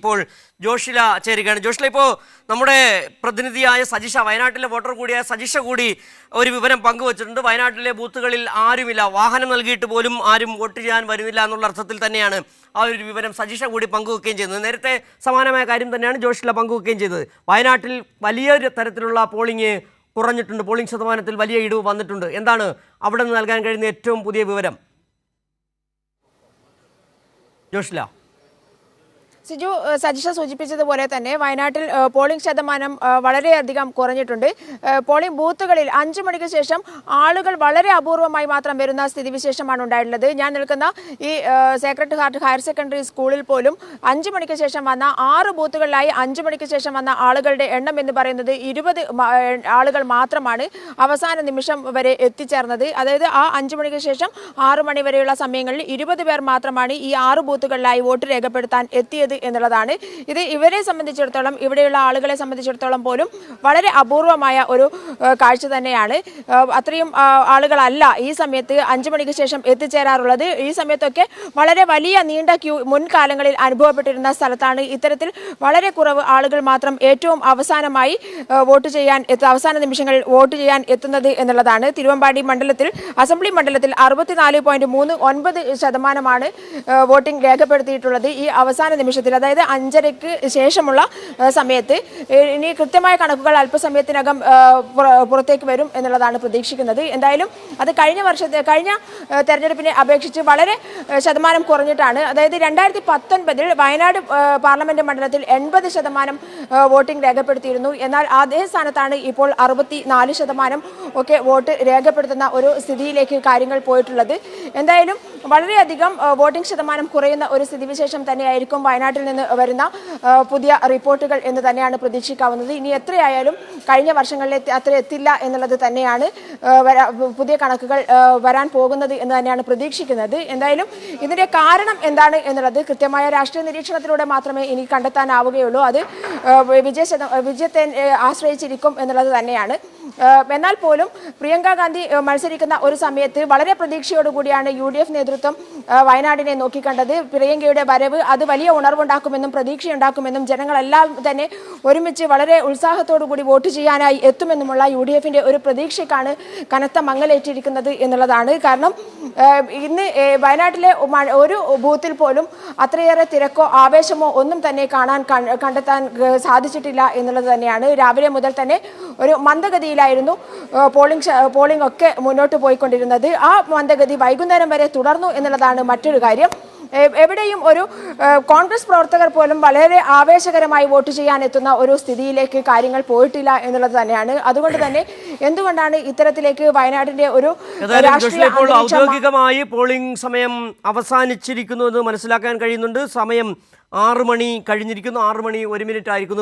ഇപ്പോൾ ജോഷില ചേരുകയാണ്. ജോഷില, ഇപ്പോൾ നമ്മുടെ പ്രതിനിധിയായ സജിഷ, വയനാട്ടിലെ വോട്ടർ കൂടിയായ സജിഷ കൂടി ഒരു വിവരം പങ്കുവച്ചിട്ടുണ്ട്. വയനാട്ടിലെ ബൂത്തുകളിൽ ആരുമില്ല, വാഹനം നൽകിയിട്ട് പോലും ആരും വോട്ട് ചെയ്യാൻ വരുന്നില്ല എന്നുള്ള അർത്ഥത്തിൽ തന്നെയാണ് ആ ഒരു വിവരം സജിഷ കൂടി പങ്കുവെക്കുകയും ചെയ്യുന്നത്. നേരത്തെ സമാനമായ കാര്യം തന്നെയാണ് ജോഷില പങ്കുവെക്കുകയും ചെയ്തത്. വയനാട്ടിൽ വലിയൊരു തരത്തിലുള്ള പോളിംഗ് കുറഞ്ഞിട്ടുണ്ട്, പോളിംഗ് ശതമാനത്തിൽ വലിയ ഇടിവ് വന്നിട്ടുണ്ട്. എന്താണ് അവിടെ നിന്ന് നൽകാൻ കഴിയുന്ന ഏറ്റവും പുതിയ വിവരം ജോഷില? സിജു, സജിഷ സൂചിപ്പിച്ചതുപോലെ തന്നെ വയനാട്ടിൽ പോളിംഗ് ശതമാനം വളരെയധികം കുറഞ്ഞിട്ടുണ്ട്. പോളിംഗ് ബൂത്തുകളിൽ 5 മണിക്ക് ശേഷം ആളുകൾ വളരെ അപൂർവമായി മാത്രം വരുന്ന സ്ഥിതിവിശേഷമാണ് ഉണ്ടായിട്ടുള്ളത്. ഞാൻ നിൽക്കുന്ന ഈ സേക്രഡ് ഹാർട്ട് ഹയർ സെക്കൻഡറി സ്കൂളിൽ പോലും 5 മണിക്ക് ശേഷം വന്ന 6 ബൂത്തുകളിലായി 5 മണിക്ക് ശേഷം വന്ന ആളുകളുടെ എണ്ണം എന്ന് പറയുന്നത് 20 ആളുകൾ മാത്രമാണ് അവസാന നിമിഷം വരെ എത്തിച്ചേർന്നത്. അതായത് ആ 5 മണിക്ക് ശേഷം 6 മണി വരെയുള്ള സമയങ്ങളിൽ 20 പേർ മാത്രമാണ് ഈ 6 ബൂത്തുകളിലായി വോട്ട് രേഖപ്പെടുത്താൻ എത്തിയത് എന്നുള്ളതാണ്. ഇത് ഇവരെ സംബന്ധിച്ചിടത്തോളം, ഇവിടെയുള്ള ആളുകളെ സംബന്ധിച്ചിടത്തോളം പോലും വളരെ അപൂർവമായ ഒരു കാഴ്ച തന്നെയാണ്. അത്രയും ആളുകളല്ല ഈ സമയത്ത് 5 മണിക്ക് ശേഷം എത്തിച്ചേരാറുള്ളത്. ഈ സമയത്തൊക്കെ വളരെ വലിയ നീണ്ട ക്യൂ മുൻകാലങ്ങളിൽ അനുഭവപ്പെട്ടിരുന്ന സ്ഥലത്താണ് ഇത്തരത്തിൽ വളരെ കുറവ് ആളുകൾ മാത്രം ഏറ്റവും അവസാനമായി അവസാന നിമിഷങ്ങളിൽ വോട്ട് ചെയ്യാൻ എത്തുന്നത് എന്നുള്ളതാണ്. തിരുവമ്പാടി മണ്ഡലത്തിൽ, അസംബ്ലി മണ്ഡലത്തിൽ 64.39% വോട്ടിംഗ് രേഖപ്പെടുത്തിയിട്ടുള്ളത് ഈ അവസാന നിമിഷത്തിൽ, അതായത് 5:30-ക്ക് ശേഷമുള്ള സമയത്ത്. ഇനി കൃത്യമായ കണക്കുകൾ അല്പസമയത്തിനകം പുറത്തേക്ക് വരും എന്നുള്ളതാണ് പ്രതീക്ഷിക്കുന്നത്. എന്തായാലും അത് കഴിഞ്ഞ തെരഞ്ഞെടുപ്പിനെ അപേക്ഷിച്ച് വളരെ ശതമാനം കുറഞ്ഞിട്ടാണ്. അതായത് 2019-ൽ വയനാട് പാർലമെന്റ് മണ്ഡലത്തിൽ 80% വോട്ടിംഗ് രേഖപ്പെടുത്തിയിരുന്നു. എന്നാൽ അതേ സ്ഥാനത്താണ് ഇപ്പോൾ 64% ഒക്കെ വോട്ട് രേഖപ്പെടുത്തുന്ന ഒരു സ്ഥിതിയിലേക്ക് കാര്യങ്ങൾ പോയിട്ടുള്ളത്. എന്തായാലും വളരെയധികം വോട്ടിംഗ് ശതമാനം കുറയുന്ന ഒരു സ്ഥിതിവിശേഷം തന്നെയായിരിക്കും വയനാട്ടിൽ നിന്ന് വരുന്ന പുതിയ റിപ്പോർട്ടുകൾ എന്ന് തന്നെയാണ് പ്രതീക്ഷിക്കാവുന്നത്. ഇനി എത്രയായാലും കഴിഞ്ഞ വർഷങ്ങളിലെ അത്ര എത്തില്ല എന്നുള്ളത് തന്നെയാണ് പുതിയ കണക്കുകൾ വരാൻ പോകുന്നത് എന്ന് തന്നെയാണ് പ്രതീക്ഷിക്കുന്നത്. എന്തായാലും ഇതിന്റെ കാരണം എന്താണ് എന്നുള്ളത് കൃത്യമായ രാഷ്ട്രീയ നിരീക്ഷണത്തിലൂടെ മാത്രമേ ഇനി കണ്ടെത്താനാവുകയുള്ളൂ. അത് വിജയത്തെ ആശ്രയിച്ചിരിക്കും എന്നുള്ളത് തന്നെയാണ്. എന്നാൽ പോലും പ്രിയങ്ക ഗാന്ധി മത്സരിക്കുന്ന ഒരു സമയത്ത് വളരെ പ്രതീക്ഷയോടുകൂടിയാണ് UDF നേതൃത്വം വയനാടിനെ നോക്കിക്കണ്ടത്. പ്രിയങ്കയുടെ വരവ് അത് വലിയ ഉണർവുണ്ടാക്കുമെന്നും പ്രതീക്ഷയുണ്ടാക്കുമെന്നും ജനങ്ങളെല്ലാം തന്നെ ഒരുമിച്ച് വളരെ ഉത്സാഹത്തോടു കൂടി വോട്ട് ചെയ്യാനായി എത്തുമെന്നുമുള്ള UDFന്റെ ഒരു പ്രതീക്ഷയ്ക്കാണ് കനത്ത മങ്ങലേറ്റിരിക്കുന്നത് എന്നുള്ളതാണ്. കാരണം ഇന്ന് വയനാട്ടിലെ ഒരു ബൂത്തിൽ പോലും അത്രയേറെ തിരക്കോ ആവേശമോ ഒന്നും തന്നെ കണ്ടെത്താൻ സാധിച്ചിട്ടില്ല എന്നുള്ളത് തന്നെയാണ്. രാവിലെ മുതൽ തന്നെ ഒരു മന്ദഗതിയിലായിരുന്നു പോളിംഗ് ഒക്കെ മുന്നോട്ട് പോയിക്കൊണ്ടിരുന്നത്. ആ മന്ദഗതി വൈകുന്നേരം വരെ തുടർന്നു എന്നുള്ളതാണ് മറ്റൊരു കാര്യം. എവിടെയും ഒരു കോൺഗ്രസ് പ്രവർത്തകർ പോലും വളരെ ആവേശകരമായി വോട്ട് ചെയ്യാൻ എത്തുന്ന ഒരു സ്ഥിതിയിലേക്ക് കാര്യങ്ങൾ പോയിട്ടില്ല എന്നുള്ളത് തന്നെയാണ്. അതുകൊണ്ട് തന്നെ എന്തുകൊണ്ടാണ് ഇത്തരത്തിലേക്ക് വയനാടിന്റെ ഒരു ഔദ്യോഗികമായി പോളിംഗ് സമയം അവസാനിച്ചിരിക്കുന്നു എന്ന് മനസ്സിലാക്കാൻ കഴിയുന്നുണ്ട്. സമയം 6 മണി കഴിഞ്ഞിരിക്കുന്നു. 6 മണി 1 മിനിറ്റ് ആയിരിക്കുന്നു.